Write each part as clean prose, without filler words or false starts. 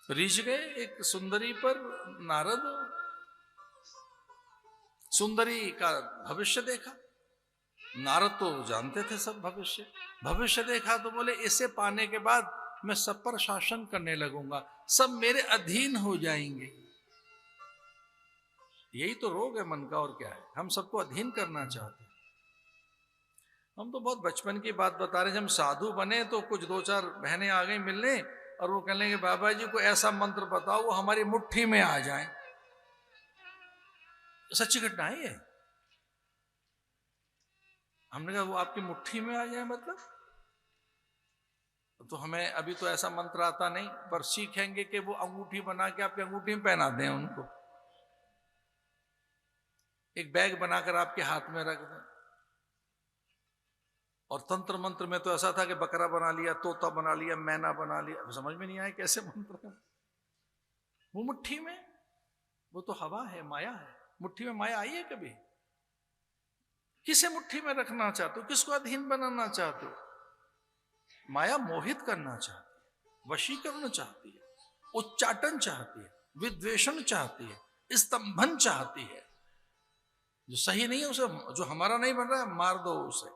रीझ गए एक सुंदरी पर नारद। सुंदरी का भविष्य देखा। नारद तो जानते थे सब भविष्य। भविष्य देखा तो बोले इसे पाने के बाद मैं सब पर शासन करने लगूंगा, सब मेरे अधीन हो जाएंगे। यही तो रोग है मन का, और क्या है। हम सबको अधीन करना चाहते हैं। हम तो बहुत बचपन की बात बता रहे हैं। जब हम साधु बने तो कुछ दो चार बहनें आ गई मिलने और वो कहने लगे बाबा जी को ऐसा मंत्र बताओ वो हमारी मुट्ठी में आ जाए। सच्ची घटना है ये। हमने कहा वो आपकी मुट्ठी में आ जाए मतलब? तो हमें अभी तो ऐसा मंत्र आता नहीं, पर सीखेंगे कि वो अंगूठी बना के आपकी अंगूठी में पहना दें उनको, एक बैग बनाकर आपके हाथ में रख दें। और तंत्र मंत्र में तो ऐसा था कि बकरा बना लिया, तोता बना लिया, मैना बना लिया। अब समझ में नहीं आया कैसे मंत्र है। वो मुट्ठी में, वो तो हवा है, माया है। मुट्ठी में माया आई है कभी? किसे मुट्ठी में रखना चाहते हो? किसको अधीन बनाना चाहते हो? माया मोहित करना चाहती है, वशीकरण चाहती है, उच्चाटन चाहती है, विद्वेषण चाहती है, स्तंभन चाहती है। जो सही नहीं है उसे, जो हमारा नहीं बन रहा है मार दो उसे।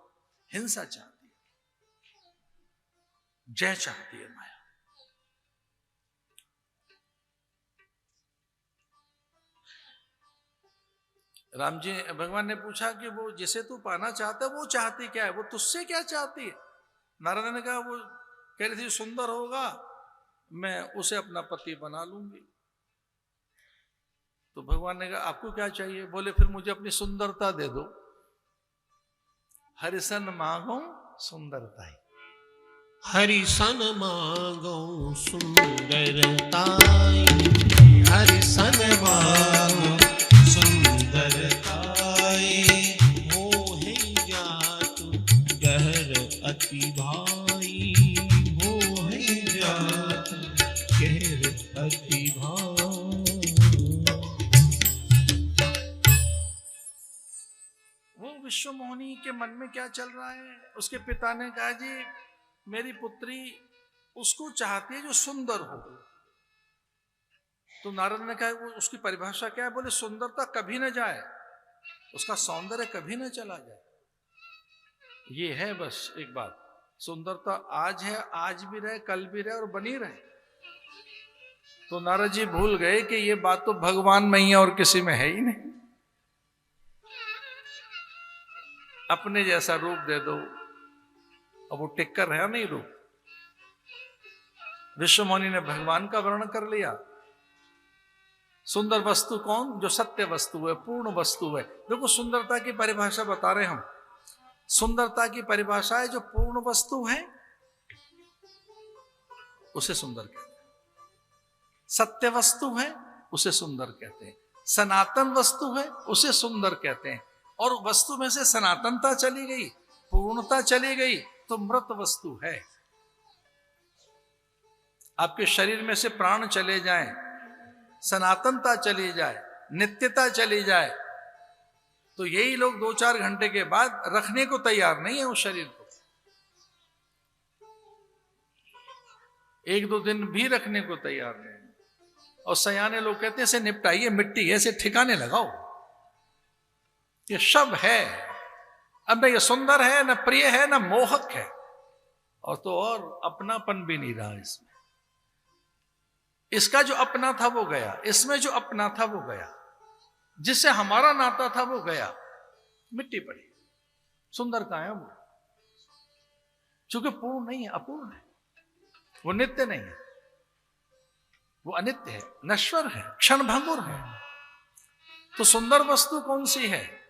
हिंसा चाहती है, जय चाहती है माया। राम जी भगवान ने पूछा कि वो जिसे तू पाना चाहता है वो चाहती क्या है, वो तुझसे क्या चाहती है? नारद ने कहा वो कह रही थी सुंदर होगा मैं उसे अपना पति बना लूंगी। तो भगवान ने कहा आपको क्या चाहिए? बोले फिर मुझे अपनी सुंदरता दे दो। हरिसन मांगो सुंदरता ही। हरिसन मांगो सुंदरताई, हरिसन मांगो सुंदरताई। मोहे जातु गहर अति भाई, मोहे जातु गहर अति भाई। वो विश्व मोहिनी के मन में क्या चल रहा है? उसके पिता ने कहा जी मेरी पुत्री उसको चाहती है जो सुंदर हो। तो नारद ने कहा वो उसकी परिभाषा क्या है? बोले सुंदरता कभी न जाए, उसका सौंदर्य कभी न चला जाए। ये है बस एक बात। सुंदरता आज है, आज भी रहे, कल भी रहे और बनी रहे। तो नारद जी भूल गए कि ये बात तो भगवान में ही है और किसी में है ही नहीं। अपने जैसा रूप दे दो, अब वो टिक्कर है नहीं रूप। विश्वमोनि ने भगवान का वर्णन कर लिया। सुंदर वस्तु कौन? जो सत्य वस्तु है, पूर्ण वस्तु है। देखो सुंदरता की परिभाषा बता रहे हम। सुंदरता की परिभाषा है जो पूर्ण वस्तु है उसे सुंदर कहते हैं। सत्य वस्तु है उसे सुंदर कहते हैं। सनातन वस्तु है उसे सुंदर कहते हैं। और वस्तु में से सनातनता चली गई, पूर्णता चली गई तो मृत वस्तु है। आपके शरीर में से प्राण चले जाएं, सनातनता चली जाए, नित्यता चली जाए, तो यही लोग 2-4 घंटे के बाद रखने को तैयार नहीं है उस शरीर को। 1-2 दिन भी रखने को तैयार नहीं। और सयाने लोग कहते हैं इसे निपटाइए, मिट्टी है, इसे ठिकाने लगाओ। ये शव है। अब न ये सुंदर है, न प्रिय है, न मोहक है, और तो और अपनापन भी नहीं रहा इसमें। इसका जो अपना था वो गया, इसमें जो अपना था वो गया, जिससे हमारा नाता था वो गया, मिट्टी पड़ी। सुंदर कहां है वो? चूंकि पूर्ण नहीं है, अपूर्ण है, वो नित्य नहीं है, वो अनित्य है, नश्वर है, क्षणभंगुर है। तो सुंदर वस्तु कौन सी है?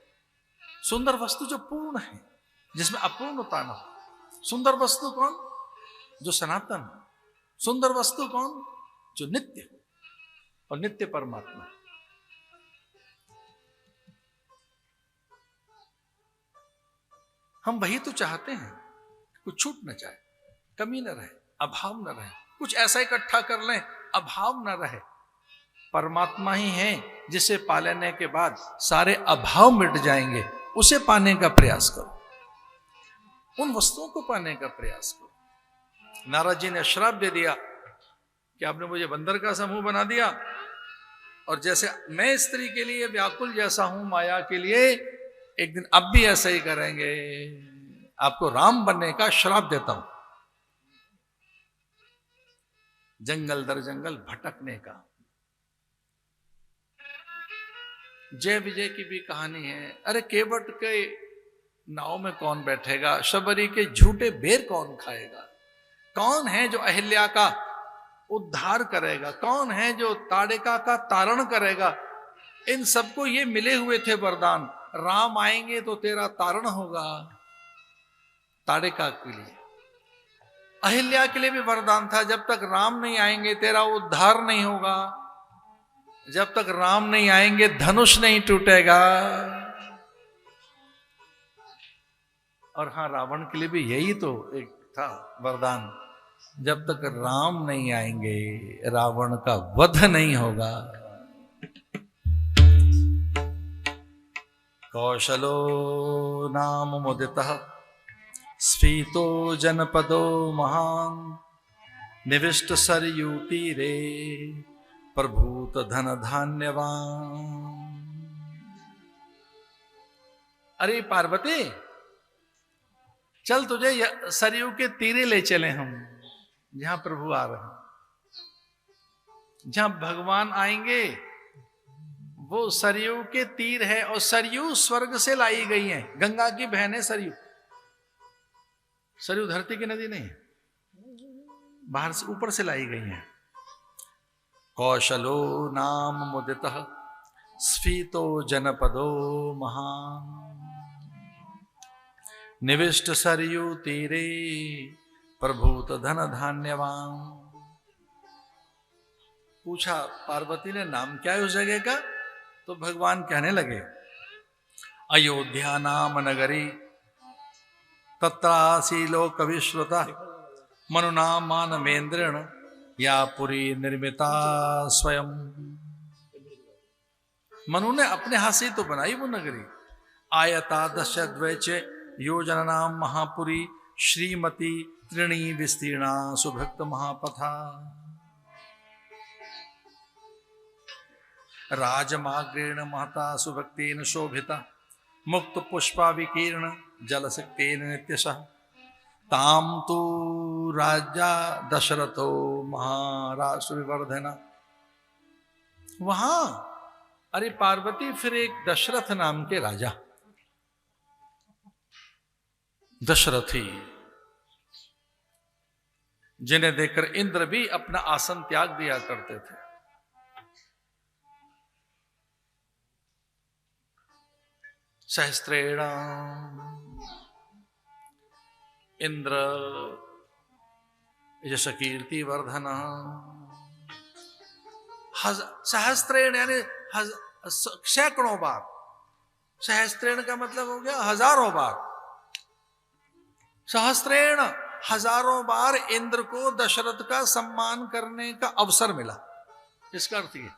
सुंदर वस्तु जो पूर्ण है, जिसमें अपूर्णता न हो। सुंदर वस्तु कौन? जो सनातन। सुंदर वस्तु कौन? जो नित्य, और नित्य परमात्मा। हम वही तो चाहते हैं, कुछ छूट न जाए, कमी न रहे, अभाव न रहे। कुछ ऐसा इकट्ठा कर लें अभाव न रहे। परमात्मा ही है जिसे पा लेने के बाद सारे अभाव मिट जाएंगे। उसे पाने का प्रयास करो, उन वस्तुओं को पाने का प्रयास करो। नारद जी ने श्राप दे दिया कि आपने मुझे बंदर का समूह बना दिया, और जैसे मैं स्त्री के लिए व्याकुल जैसा हूं माया के लिए, एक दिन अब भी ऐसा ही करेंगे। आपको राम बनने का श्राप देता हूं, जंगल दर जंगल भटकने का। जय विजय की भी कहानी है। अरे केवट के नाव में कौन बैठेगा, शबरी के झूठे बेर कौन खाएगा, कौन है जो अहिल्या का उद्धार करेगा, कौन है जो ताड़िका का तारण करेगा। इन सबको ये मिले हुए थे वरदान, राम आएंगे तो तेरा तारण होगा। ताड़िका के लिए, अहिल्या के लिए भी वरदान था, जब तक राम नहीं आएंगे तेरा उद्धार नहीं होगा, जब तक राम नहीं आएंगे धनुष नहीं टूटेगा। और हाँ, रावण के लिए भी यही तो एक था वरदान, जब तक राम नहीं आएंगे रावण का वध नहीं होगा। कौशलो नाम मुदितः स्फीतो जनपदो महान, निविष्ट सरयू तीरे प्रभूत धन धान्यवान। अरे पार्वती, चल तुझे सरयू के तीरे ले चले हम, जहां प्रभु आ रहे हैं, जहां भगवान आएंगे। वो सरयू के तीर है, और सरयू स्वर्ग से लाई गई है, गंगा की बहन है सरयू। सरयू धरती की नदी नहीं है, बाहर से ऊपर से लाई गई है। कौशलो नाम मुदितः स्फीतो जनपदो महान, निविष्ट सरयू तीरे प्रभूत धन धान्यवान। पूछा पार्वती ने, नाम क्या है उस जगह का? तो भगवान कहने लगे, अयोध्या नाम नगरी तत्रासी लोक विश्रुता, मनुना मानवेन्द्रेण या पुरी निर्मिता स्वयं। मनु ने अपने हाथ से तो बनाई वो नगरी। आयता दश द्वैच योजना नाम महापुरी, श्रीमती त्रिणी विस्तीर्णा सुभक्त महापथा। राजमाग्रेण महता सुभक्तेन शोभिता, मुक्त पुष्पा विकीर्ण जलशक्तेन नित्यशः। ताम तु राजा दशरथो महाराष्ट्र विवर्धना। वहां अरे पार्वती, फिर एक दशरथ नाम के राजा, दशरथी, जिन्हें देखकर इंद्र भी अपना आसन त्याग दिया करते थे। सहस्त्रेण इंद्र यश कीर्ति वर्धन। सहस्त्रेण यानी सैकड़ों बार। सहस्त्रेण का मतलब हो गया हजारों बार। सहस्त्रेण हजारों बार इंद्र को दशरथ का सम्मान करने का अवसर मिला, इसका अर्थ ये।